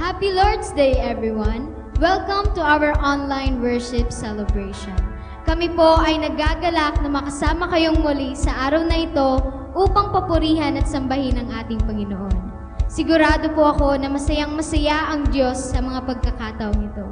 Happy Lord's Day, everyone! Welcome to our online worship celebration. Kami po ay nagagalak na makasama kayong muli sa araw na ito upang papurihan at sambahin ang ating Panginoon. Sigurado po ako na masayang-masaya ang Diyos sa mga pagkakataong ito.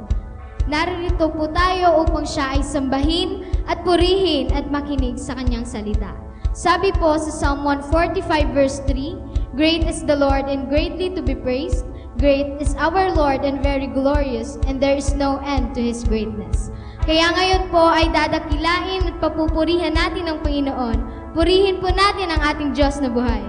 Naririto po tayo upang siya ay sambahin at purihin at makinig sa kanyang salita. Sabi po sa Psalm 145 verse 3, "Great is the Lord and greatly to be praised. Great is our Lord and very glorious, and there is no end to His greatness." Kaya ngayon po ay dadakilain at papupurihan natin ang Panginoon. Purihin po natin ang ating Diyos na buhay.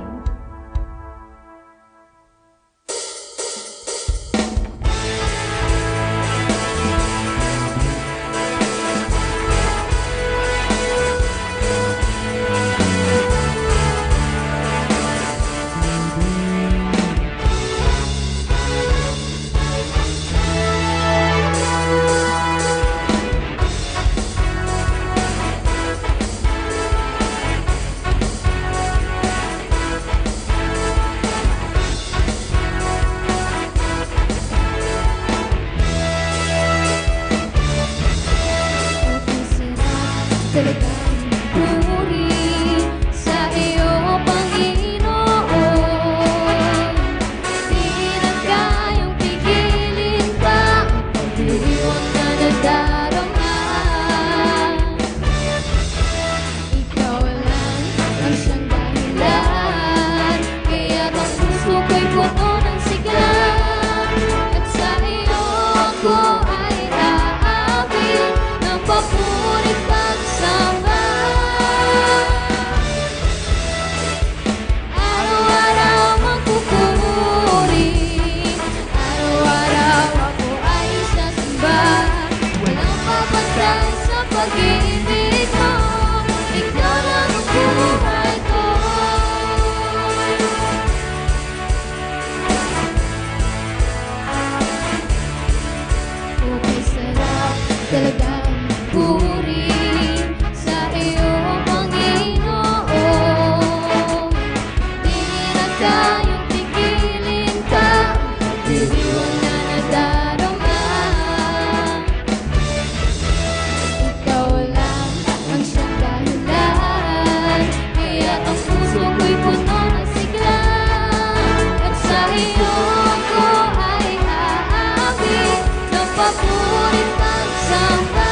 Papurit ang samba.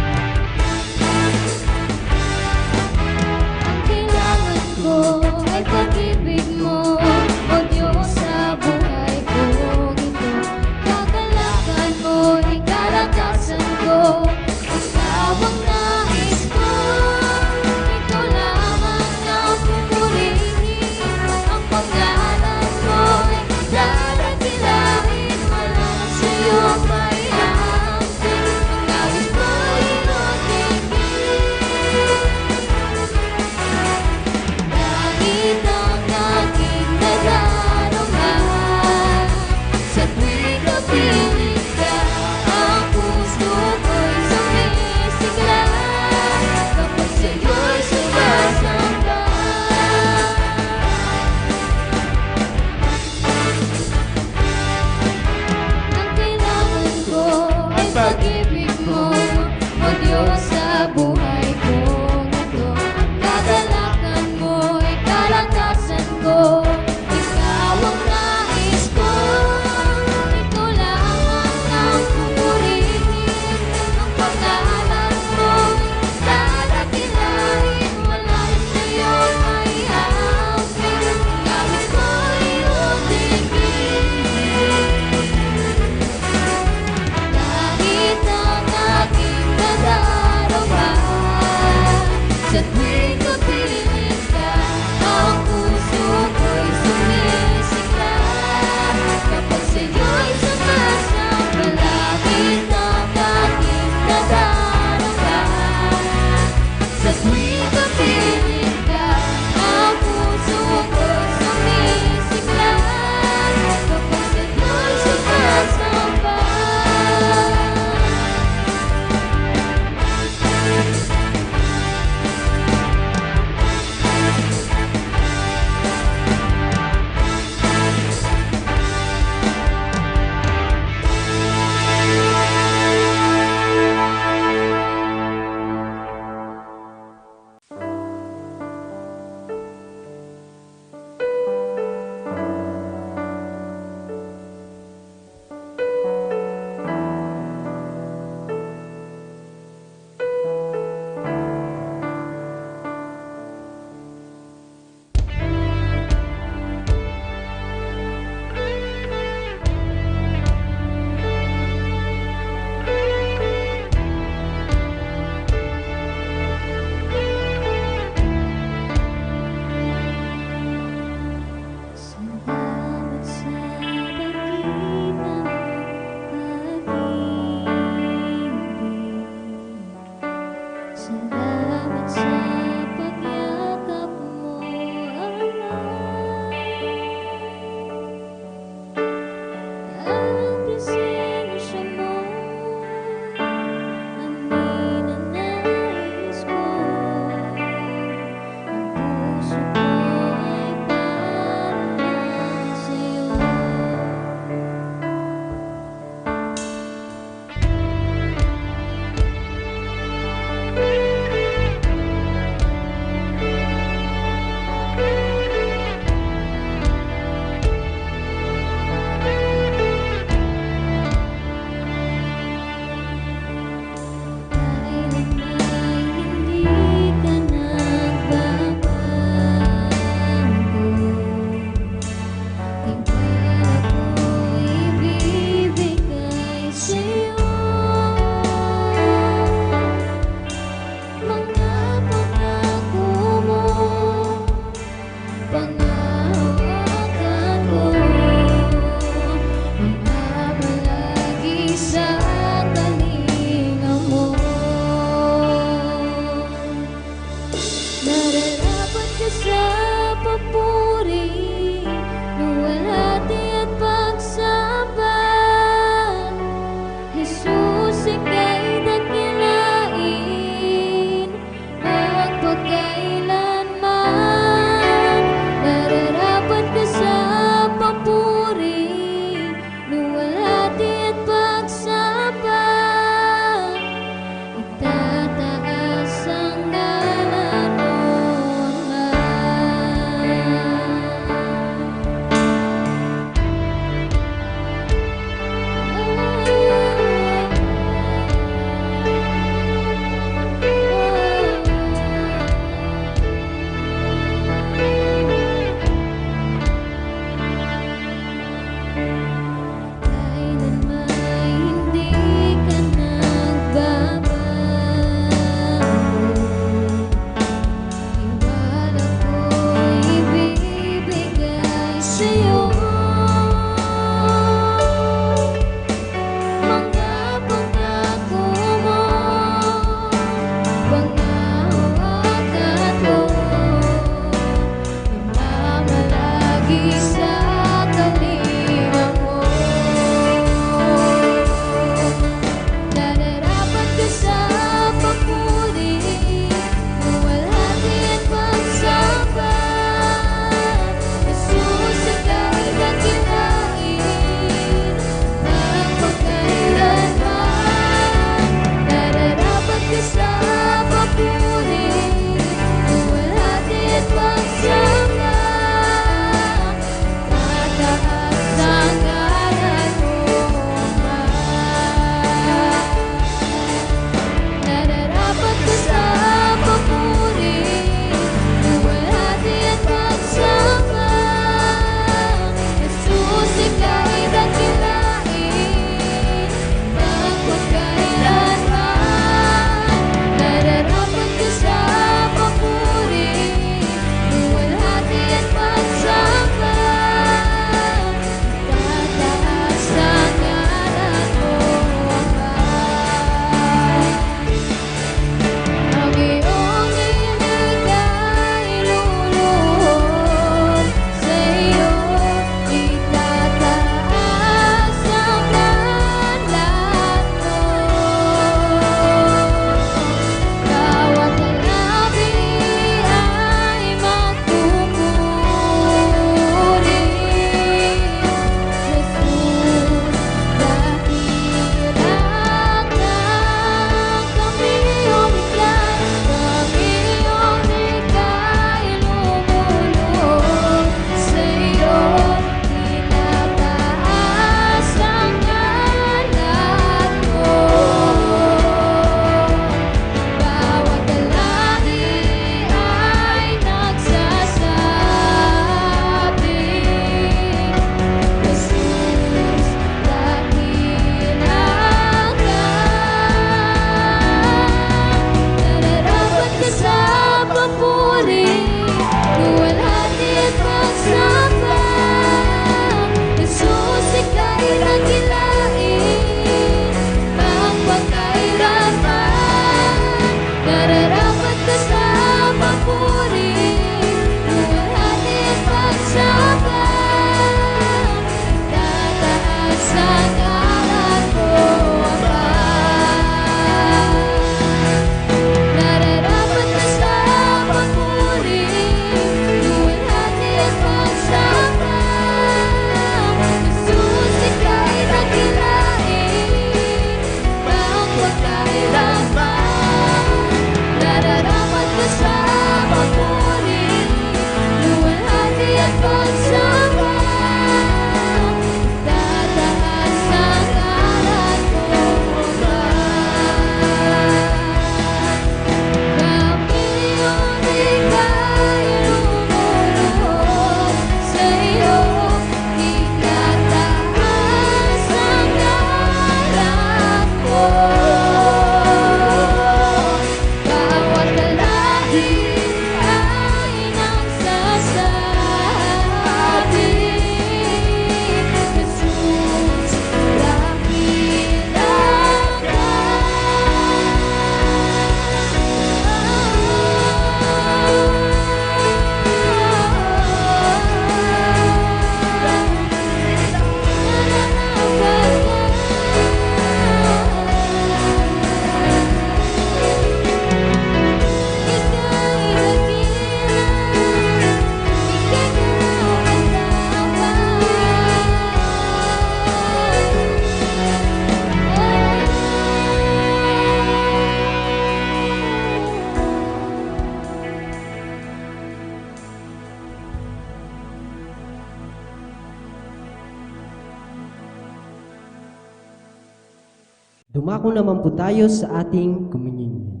Dumako naman po tayo sa ating komunyon.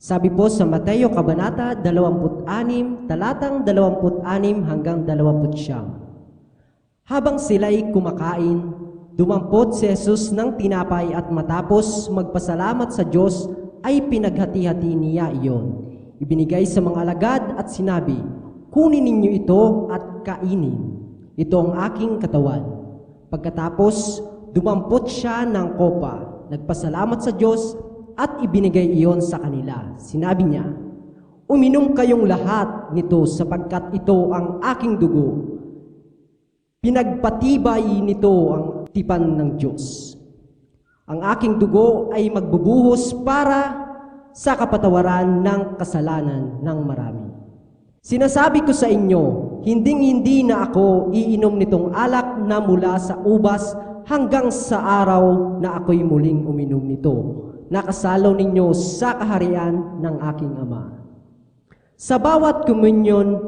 Sabi po sa Mateo Kabanata 26, talatang 26 hanggang 29. Habang sila'y kumakain, dumampot si Jesus ng tinapay at matapos magpasalamat sa Diyos ay pinaghati-hati niya iyon. Ibinigay sa mga alagad at sinabi, "Kunin ninyo ito at kainin. Ito ang aking katawan." Pagkatapos, dumampot siya ng kopa, nagpasalamat sa Diyos at ibinigay iyon sa kanila. Sinabi niya, "Uminom kayong lahat nito sapagkat ito ang aking dugo. Pinagpatibay nito ang tipan ng Diyos. Ang aking dugo ay magbubuhos para sa kapatawaran ng kasalanan ng marami. Sinasabi ko sa inyo, hinding-hindi na ako iinom nitong alak na mula sa ubas hanggang sa araw na ako'y muling uminom nito. Nakasalo ninyo sa kaharian ng aking Ama." Sa bawat komunyon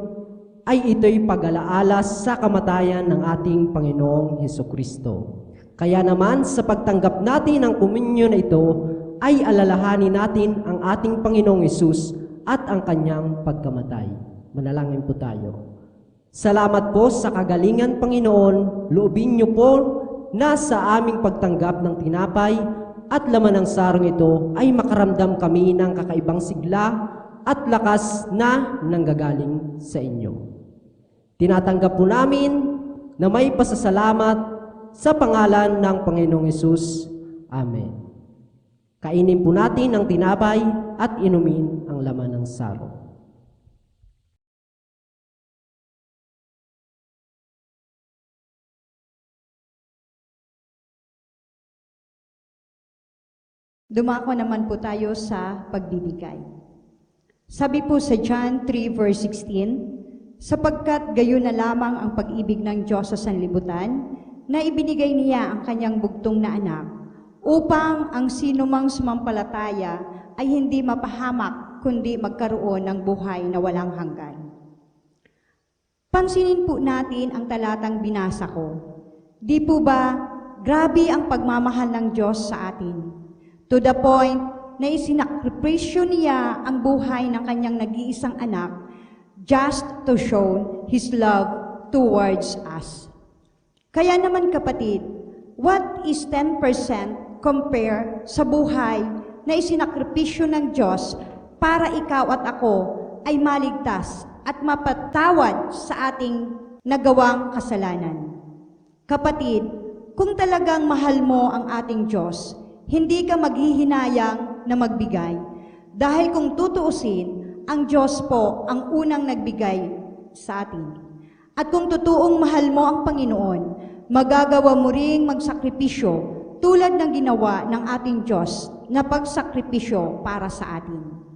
ay ito'y pag-alaala sa kamatayan ng ating Panginoong Hesukristo. Kaya naman sa pagtanggap natin ng komunyon na ito, ay alalahanin natin ang ating Panginoong Hesus at ang kanyang pagkamatay. Manalangin po tayo. Salamat po sa kagalingan, Panginoon. Loobin niyo po na sa aming pagtanggap ng tinapay at laman ng sarong ito ay makaramdam kami ng kakaibang sigla at lakas na nanggagaling sa inyo. Tinatanggap po namin na may pasasalamat sa pangalan ng Panginoong Hesus. Amen. Kainin po natin ang tinapay at inumin ang laman ng sarong. Dumako naman po tayo sa pagbibigay. Sabi po sa John 3 verse 16, "Sapagkat gayon na lamang ang pag-ibig ng Diyos sa sanlibutan, na ibinigay niya ang kanyang bugtong na anak, upang ang sinumang sumampalataya ay hindi mapahamak, kundi magkaroon ng buhay na walang hanggan." Pansinin po natin ang talatang binasa ko. Di po ba grabe ang pagmamahal ng Diyos sa atin? To the point na isinakripisyo niya ang buhay ng kanyang nag-iisang anak just to show His love towards us. Kaya naman kapatid, what is 10% compare sa buhay na isinakripisyo ng Diyos para ikaw at ako ay maligtas at mapatawad sa ating nagawang kasalanan? Kapatid, kung talagang mahal mo ang ating Diyos, hindi ka maghihinayang na magbigay. Dahil kung tutuusin, ang Diyos po ang unang nagbigay sa atin. At kung totoong mahal mo ang Panginoon, magagawa mo ring magsakripisyo tulad ng ginawa ng ating Diyos na pagsakripisyo para sa atin.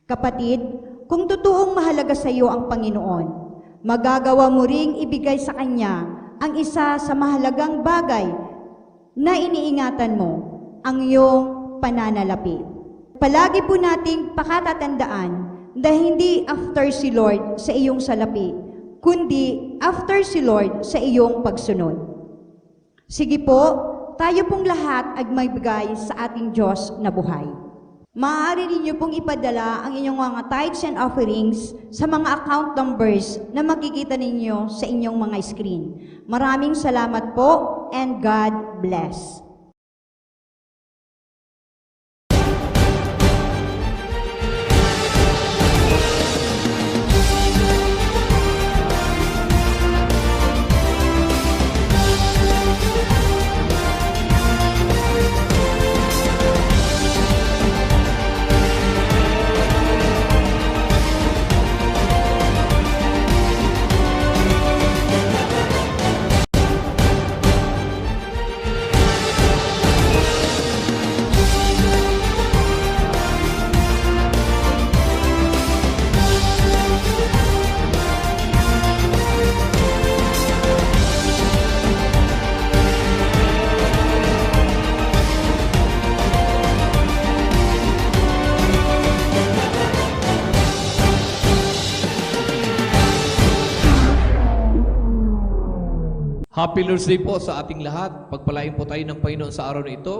Kapatid, kung totoong mahalaga sa iyo ang Panginoon, magagawa mo ring ibigay sa Kanya ang isa sa mahalagang bagay na iniingatan mo, ang iyong pananalapi. Palagi po nating pakatatandaan na hindi after si Lord sa iyong salapi, kundi after si Lord sa iyong pagsunod. Sige po, tayo pong lahat ay magbigay sa ating Diyos na buhay. Maaari ninyo pong ipadala ang inyong mga tithes and offerings sa mga account numbers na makikita ninyo sa inyong mga screen. Maraming salamat po and God bless. Happy Lord's Day po sa ating lahat. Pagpalain po tayo ng Panginoon sa araw na ito.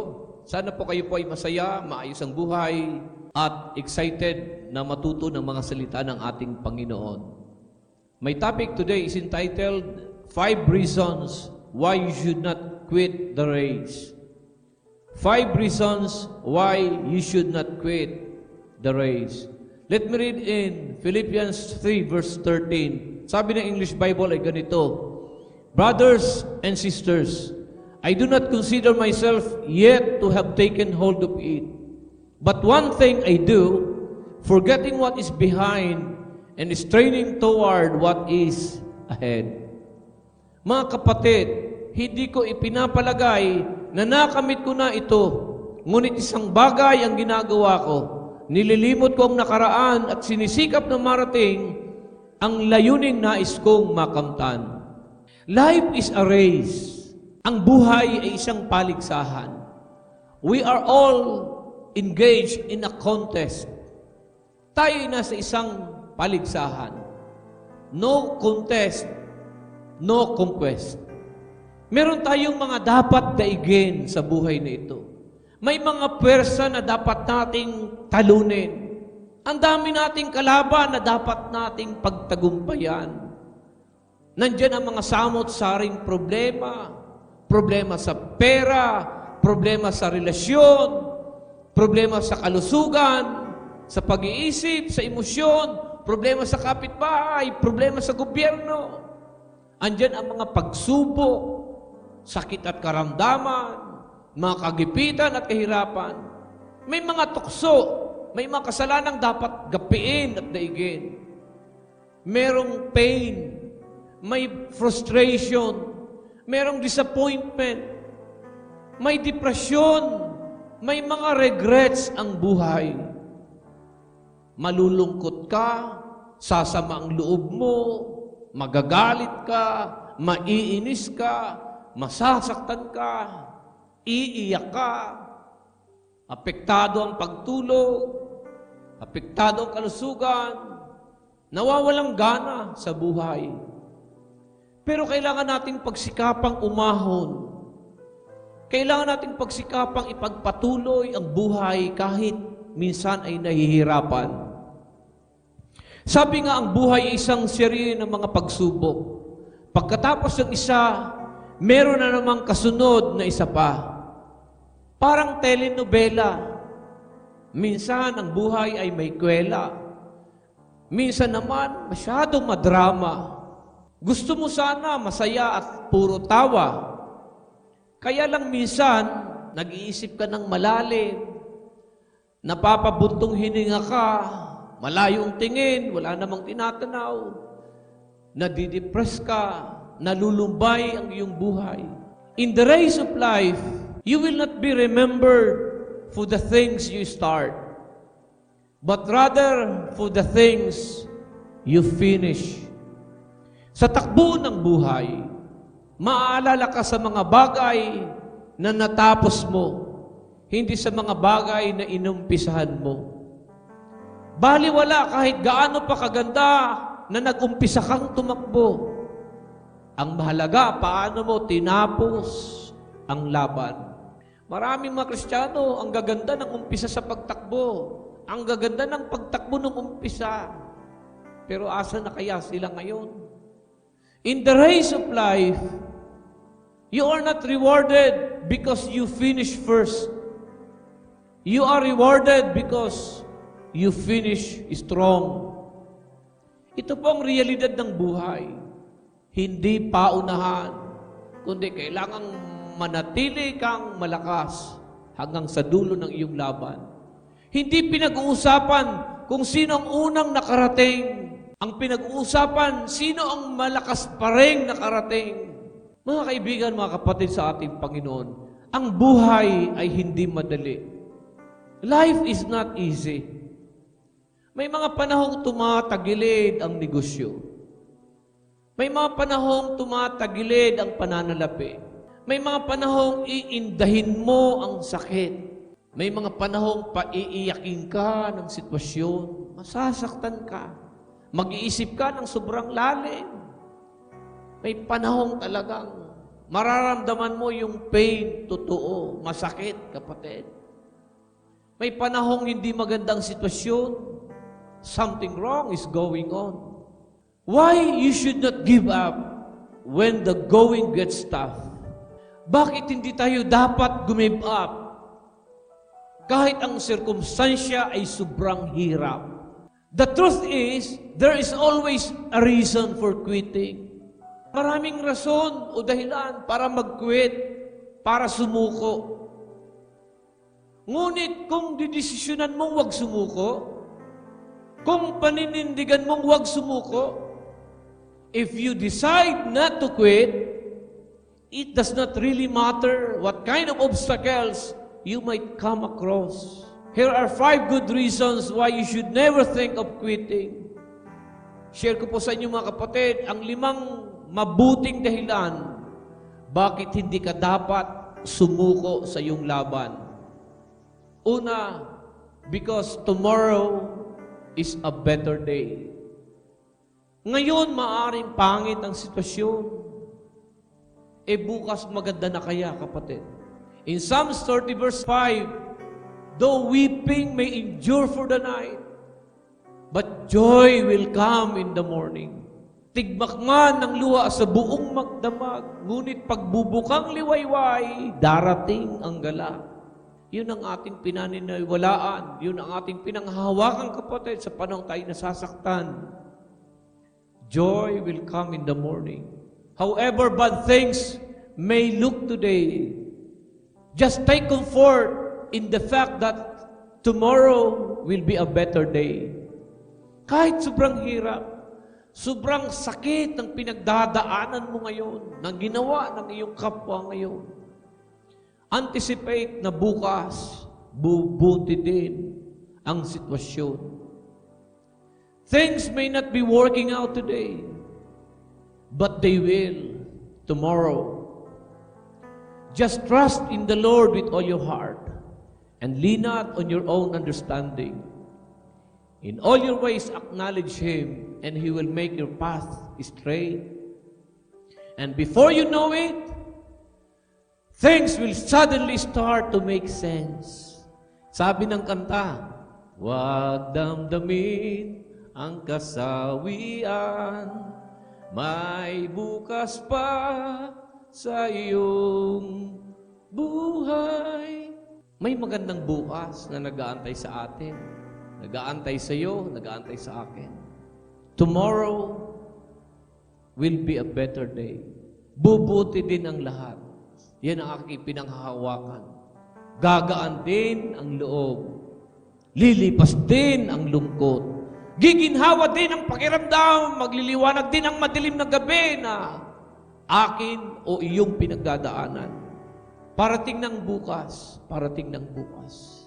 Sana po kayo po ay masaya, maayos ang buhay, at excited na matuto ng mga salita ng ating Panginoon. My topic today is entitled, 5 Reasons Why You Should Not Quit the Race. 5 reasons why you should not quit the race. Let me read in Philippians 3 verse 13. Sabi ng English Bible ay ganito, Brothers and sisters, I do not consider myself yet to have taken hold of it. But one thing I do, forgetting what is behind and straining toward what is ahead. Mga kapatid, hindi ko ipinapalagay na nakamit ko na ito. Ngunit isang bagay ang ginagawa ko. Nililimot ko ang nakaraan at sinisikap na marating ang layuning nais kong makamtan. Life is a race. Ang buhay ay isang paligsahan. We are all engaged in a contest. Tayo ay nasa isang paligsahan. No contest, no conquest. Meron tayong mga dapat daigin sa buhay na ito. May mga pwersa na dapat nating talunin. Ang dami nating kalaban na dapat nating pagtagumpayan. Nandiyan ang mga samot-saring problema, problema sa pera, problema sa relasyon, problema sa kalusugan, sa pag-iisip, sa emosyon, problema sa kapitbahay, problema sa gobyerno. Andiyan ang mga pagsubok, sakit at karamdaman, mga kagipitan at kahirapan. May mga tukso, may mga kasalanang dapat gapiin at daigin. Merong pain, may frustration, merong disappointment, may depression, may mga regrets ang buhay. Malulungkot ka, sasama ang loob mo, magagalit ka, maiinis ka, masasaktan ka, iiyak ka, apektado ang pagtulog, apektado ang kalusugan, nawawalang gana sa buhay. Pero kailangan nating pagsikapang umahon. Kailangan nating pagsikapang ipagpatuloy ang buhay kahit minsan ay nahihirapan. Sabi nga ang buhay ay isang serye ng mga pagsubok. Pagkatapos ng isa, meron na namang kasunod na isa pa. Parang telenovela. Minsan ang buhay ay may kwela. Minsan naman masyadong madrama. Gusto mo sana masaya at puro tawa. Kaya lang minsan, nag-iisip ka ng malalim, napapabuntong hininga ka, malayong tingin, wala namang tinatanaw, nadidepress ka, nalulumbay ang iyong buhay. In the race of life, you will not be remembered for the things you start, but rather for the things you finish. Sa takbo ng buhay, maaalala ka sa mga bagay na natapos mo, hindi sa mga bagay na inumpisahan mo. Baliwala kahit gaano pa kaganda na nag-umpisa kang tumakbo. Ang mahalaga, paano mo tinapos ang laban. Maraming mga Kristiyano, ang gaganda ng umpisa sa pagtakbo. Ang gaganda ng pagtakbo ng umpisa. Pero asa na kaya sila ngayon? In the race of life, you are not rewarded because you finish first. You are rewarded because you finish strong. Ito po ang realidad ng buhay. Hindi paunahan, kundi kailangang manatili kang malakas hanggang sa dulo ng iyong laban. Hindi pinag-uusapan kung sino ang unang nakarating. Ang pinag-uusapan, sino ang malakas pa rin nakarating. Mga kaibigan, mga kapatid sa ating Panginoon, ang buhay ay hindi madali. Life is not easy. May mga panahong tumatagilid ang negosyo. May mga panahong tumatagilid ang pananalapi. May mga panahong iindahin mo ang sakit. May mga panahong paiiyakin ka ng sitwasyon. Masasaktan ka. Mag-iisip ka ng sobrang lalim. May panahong talagang Mararamdaman mo yung pain, totoo, masakit, kapatid. May panahong hindi magandang sitwasyon. Something wrong is going on. Why you should not give up when the going gets tough? Bakit hindi tayo dapat give up kahit ang sirkumstansya ay sobrang hirap? The truth is, there is always a reason for quitting. Maraming rason o dahilan para mag-quit, para sumuko. Ngunit kung didesisyonan mong wag sumuko, kung paninindigan mong wag sumuko, if you decide not to quit, it does not really matter what kind of obstacles you might come across. Here are 5 good reasons why you should never think of quitting. Share ko po sa inyo mga kapatid, ang 5 mabuting dahilan bakit hindi ka dapat sumuko sa iyong laban. Una, because tomorrow is a better day. Ngayon, maaring pangit ang sitwasyon. Bukas maganda na kaya, kapatid. In Psalms 30 verse 5, though weeping may endure for the night, but joy will come in the morning. Tigmak man ng luha sa buong magdamag, ngunit pagbubukang liwayway, darating ang galak. Yun ang ating pinaniniwalaan. Yun ang ating pinanghahawakan, kapatid, sa panahon tayo nasasaktan. Joy will come in the morning. However bad things may look today, just take comfort in the fact that tomorrow will be a better day. Kahit sobrang hirap, sobrang sakit ng pinagdadaanan mo ngayon, ng ginawa ng iyong kapwa ngayon, anticipate na bukas, bubuti din ang sitwasyon. Things may not be working out today, but they will tomorrow. Just trust in the Lord with all your heart and lean not on your own understanding. In all your ways acknowledge Him, and He will make your path straight. And before you know it, things will suddenly start to make sense. Sabi ng kanta, "Wag damdamin ang kasawian, may bukas pa sa iyong buhay." May magandang bukas na nag-aantay sa atin. Nag-aantay sa iyo, nag-aantay sa akin. Tomorrow will be a better day. Bubuti din ang lahat. Yan ang aking pinanghahawakan. Gagaan din ang loob. Lilipas din ang lungkot. Giginhawa din ang pakiramdam. Magliliwanag din ang madilim na gabi na akin o iyong pinagdadaanan. Parating ng bukas. Parating ng bukas.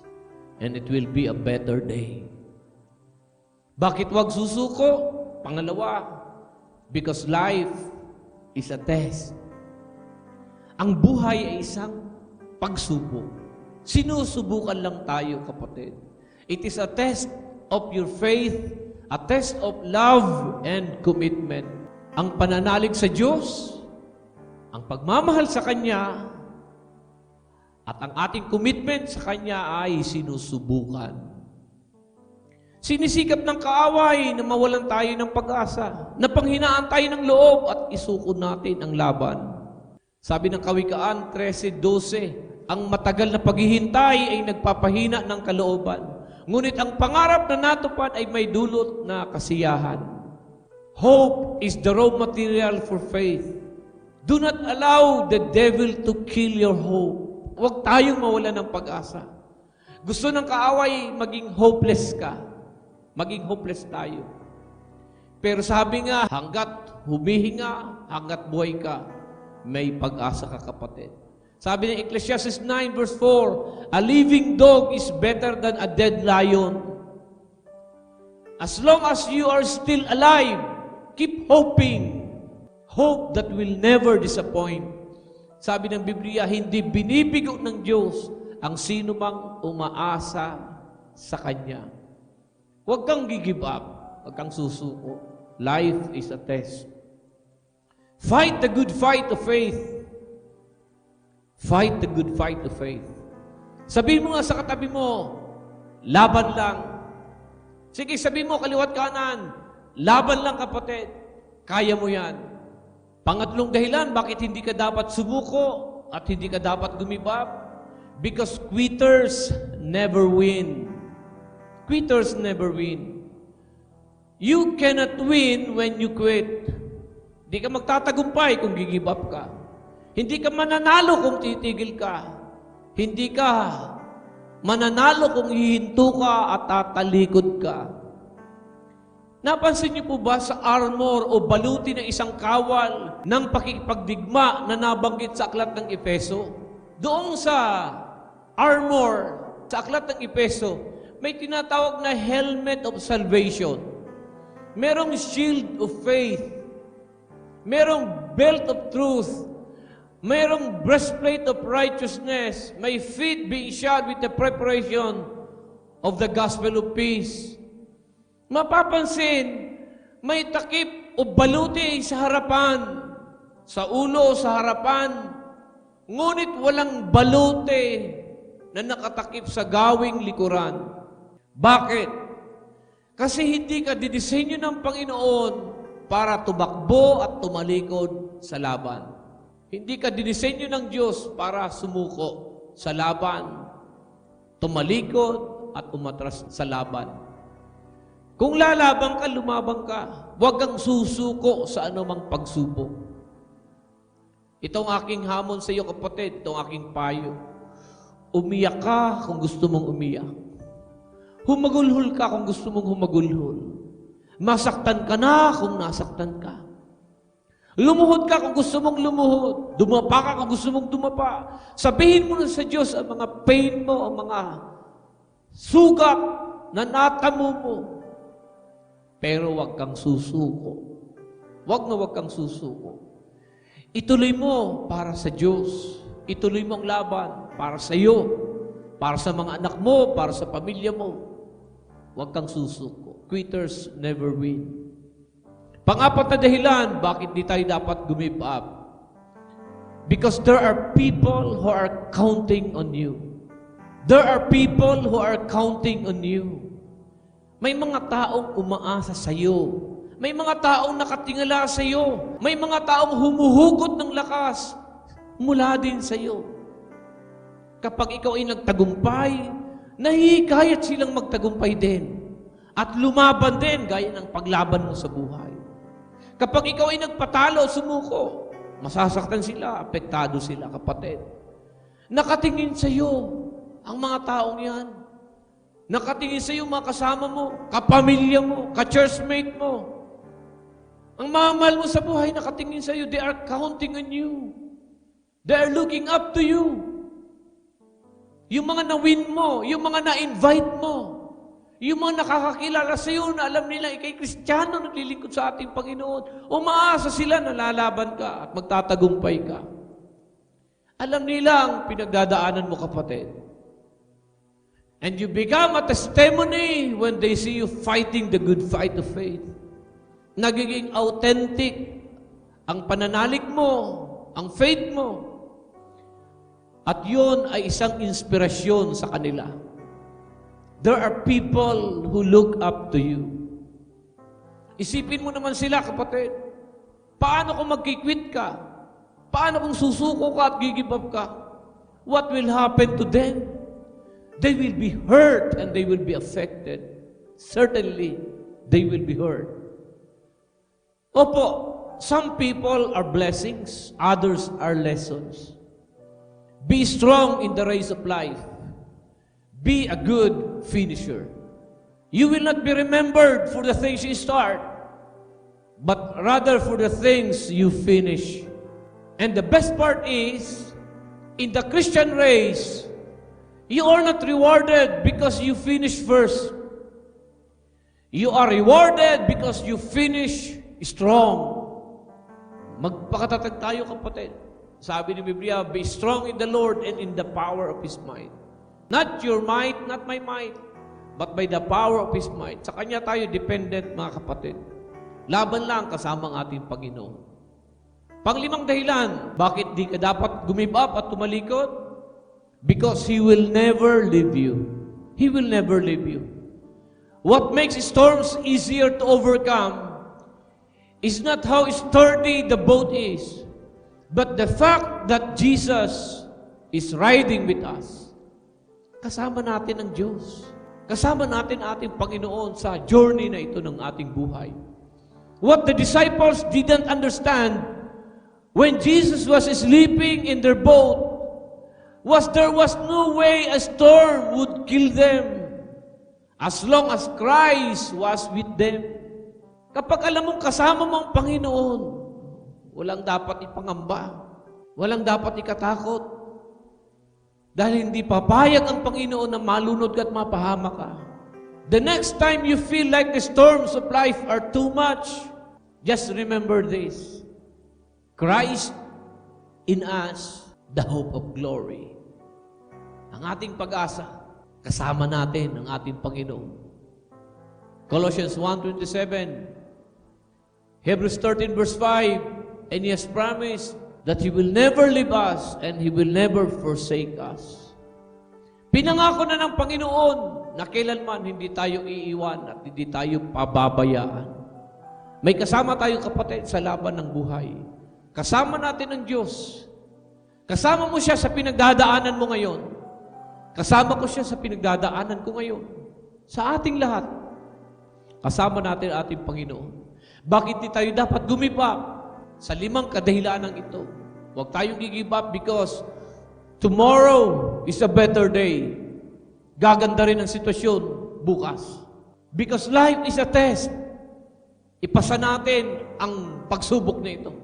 And it will be a better day. Bakit wag susuko? Pangalawa, because life is a test. Ang buhay ay isang pagsubok. Sinusubukan lang tayo, kapatid. It is a test of your faith, a test of love and commitment. Ang pananalig sa Diyos, ang pagmamahal sa Kanya, at ang ating commitment sa Kanya ay sinusubukan. Sinisikap ng kaaway na mawalan tayo ng pag-asa, na panghinaan tayo ng loob at isuko natin ang laban. Sabi ng Kawikaan 13:12, ang matagal na paghihintay ay nagpapahina ng kalooban. Ngunit ang pangarap na natupad ay may dulot na kasiyahan. Hope is the raw material for faith. Do not allow the devil to kill your hope. Huwag tayong mawalan ng pag-asa. Gusto ng kaaway maging hopeless ka. Maging hopeless tayo. Pero sabi nga, hanggat humihinga, hanggat buhay ka, may pag-asa ka, kapatid. Sabi ng Ecclesiastes 9 verse 4, a living dog is better than a dead lion. As long as you are still alive, keep hoping. Hope that will never disappoint. Sabi ng Biblia, hindi binibigo ng Diyos ang sino mang umaasa sa Kanya. Huwag kang gi-give up. Huwag kang susuko. Life is a test. Fight the good fight of faith. Fight the good fight of faith. Sabihin mo nga sa katabi mo, laban lang. Sige, sabihin mo, kaliwat kanan, laban lang kapatid. Kaya mo yan. Pangatlong dahilan, bakit hindi ka dapat sumuko at hindi ka dapat gumibab? Because quitters never win. Quitters never win. You cannot win when you quit. Hindi ka magtatagumpay kung gigib up ka. Hindi ka mananalo kung titigil ka. Hindi ka mananalo kung hihinto ka at tatalikod ka. Napansin niyo po ba sa armor o baluti ng isang kawal ng pakikipagdigma na nabanggit sa aklat ng Efeso? Doon sa armor, sa aklat ng Efeso, may tinatawag na helmet of salvation. Merong shield of faith. Merong belt of truth. Merong breastplate of righteousness. May feet being shod with the preparation of the gospel of peace. Mapapansin, may takip o baluti sa harapan, sa ulo, sa harapan, ngunit walang baluti na nakatakip sa gawing likuran. Bakit? Kasi hindi ka didisenyo ng Panginoon para tumakbo at tumalikod sa laban. Hindi ka dinisenyo ng Diyos para sumuko sa laban, tumalikod at umatras sa laban. Kung lalaban ka, lumabang ka. Huwag kang susuko sa anumang pagsubok. Itong aking hamon sa iyo, kapatid, itong aking payo. Umiyak ka kung gusto mong umiyak. Humagulhol ka kung gusto mong humagulhol. Masaktan ka na kung nasaktan ka. Lumuhod ka kung gusto mong lumuhod. Dumapa ka kung gusto mong dumapa. Sabihin mo na sa Diyos ang mga pain mo, ang mga sugat na natamo mo. Pero huwag kang susuko. Huwag kang susuko. Ituloy mo para sa Diyos. Ituloy mo ang laban para sa iyo, para sa mga anak mo, para sa pamilya mo. Huwag kang susuko. Quitters never win. Pang-apat na dahilan, bakit di tayo dapat give up? Because there are people who are counting on you. There are people who are counting on you. May mga taong umaasa sa iyo. May mga taong nakatingala sa iyo. May mga taong humuhugot ng lakas mula din sa iyo. Kapag ikaw ay nagtagumpay, nahihikayat silang magtagumpay din. At lumaban din gaya ng paglaban mo sa buhay. Kapag ikaw ay nagpatalo, sumuko, masasaktan sila, apektado sila, kapatid. Nakatingin sa iyo ang mga taong yan. Nakatingin sa iyo mga kasama mo, kapamilya mo, ka-churchmate mo. Ang mga mahal mo sa buhay, nakatingin sa iyo, they are counting on you. They are looking up to you. Yung mga na-win mo, yung mga na-invite mo, yung mga nakakakilala sa iyo na alam nila, ikay Kristiyano, naglilingkod sa ating Panginoon, umaasa sila na lalaban ka at magtatagumpay ka. Alam nila ang pinagdadaanan mo, kapatid. And you become a testimony when they see you fighting the good fight of faith. Nagiging authentic ang pananalig mo, ang faith mo. At yun ay isang inspirasyon sa kanila. There are people who look up to you. Isipin mo naman sila, kapatid. Paano kung magkikwit ka? Paano kung susuko ka at give up ka? What will happen to them? They will be hurt and they will be affected. Certainly, they will be hurt. Opo, some people are blessings, others are lessons. Be strong in the race of life. Be a good finisher. You will not be remembered for the things you start, but rather for the things you finish. And the best part is, in the Christian race, you are not rewarded because you finish first. You are rewarded because you finish strong. Magpakatatag tayo, kapatid. Sabi ni Biblia, be strong in the Lord and in the power of His might. Not your might, not my might, but by the power of His might. Sa Kanya tayo dependent, mga kapatid. Laban lang kasama ang ating Panginoon. Panglimang dahilan, bakit di ka dapat give up at tumalikod? Because He will never leave you. He will never leave you. What makes storms easier to overcome is not how sturdy the boat is, but the fact that Jesus is riding with us. Kasama natin ang Diyos. Kasama natin ating Panginoon sa journey na ito ng ating buhay. What the disciples didn't understand when Jesus was sleeping in their boat was there was no way a storm would kill them as long as Christ was with them. Kapag alam mong kasama mo ang Panginoon, walang dapat ipangamba, walang dapat ikatakot, dahil hindi papayag ang Panginoon na malunod ka at mapahama ka. The next time you feel like the storms of life are too much, just remember this: Christ in us, the hope of glory. Ang ating pag-asa, kasama natin ang ating Panginoon. Colossians 1:27, Hebrews 13 verse 5, and He has promised that He will never leave us and He will never forsake us. Pinangako na ng Panginoon na kailanman hindi tayo iiwan at hindi tayo pababayaan. May kasama tayo, kapatid, sa laban ng buhay. Kasama natin ang Diyos. Kasama mo siya sa pinagdadaanan mo ngayon. Kasama ko siya sa pinagdadaanan ko ngayon. Sa ating lahat, kasama natin ang ating Panginoon. Bakit di tayo dapat give up sa 5 kadahilanan ito? Huwag tayong give up because tomorrow is a better day. Gaganda rin ang sitwasyon bukas. Because life is a test. Ipasa natin ang pagsubok na ito.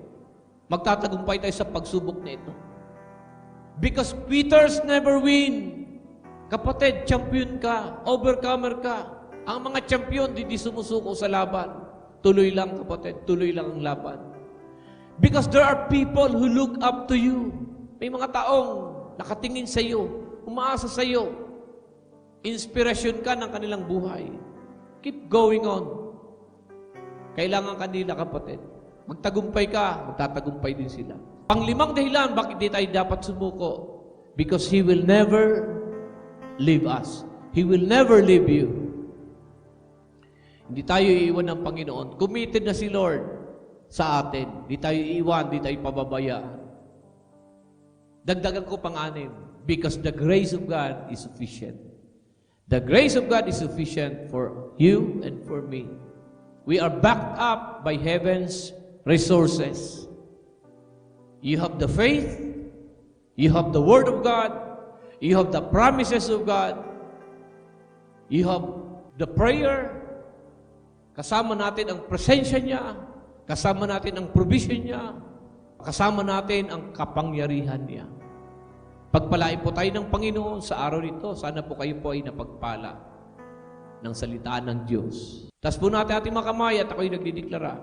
Magtatagumpay tayo sa pagsubok na ito. Because quitters never win. Kapatid, champion ka, overcomer ka. Ang mga champion, di sumusuko sa laban. Tuloy lang, kapatid, tuloy lang ang laban. Because there are people who look up to you. May mga taong nakatingin sa iyo, umaasa sa iyo. Inspirasyon ka ng kanilang buhay. Keep going on. Kailangan kanila, kapatid. Magtagumpay ka, magtatagumpay din sila. Pang-5 dahilan, bakit di tayo dapat sumuko? Because He will never leave us. He will never leave you. Hindi tayo iiwan ng Panginoon. Committed na si Lord sa atin. Hindi tayo iiwan, hindi tayo pababayaan. Dagdagan ko pang-6, because the grace of God is sufficient. The grace of God is sufficient for you and for me. We are backed up by heaven's resources. You have the faith, you have the Word of God, you have the promises of God, you have the prayer. Kasama natin ang presensya niya, kasama natin ang provision niya, kasama natin ang kapangyarihan niya. Pagpalain po tayo ng Panginoon sa araw nito. Sana po kayo po ay napagpala ng salita ng Diyos. Taas po natin ating mga kamay at ako'y nagdideklara.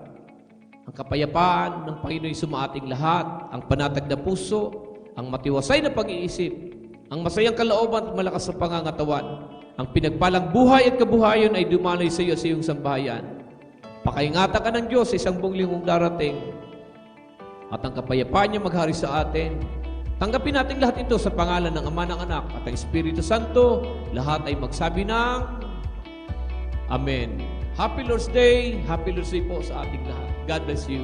Ang kapayapaan ng Panginoon ay sumaating lahat, ang panatag na puso, ang matiwasay na pag-iisip, ang masayang kalooban at malakas na pangangatawan. Ang pinagpalang buhay at kabuhayan ay dumaloy sa iyo sa iyong sambahayan. Pakaingatan ka ng Diyos sa isang buong linggong darating. At ang kapayapaan niya maghari sa atin. Tanggapin natin lahat ito sa pangalan ng Ama, ng Anak, at ng Espiritu Santo. Lahat ay magsabi ng Amen. Happy Lord's Day. Happy Lord's Day po sa ating lahat. God bless you.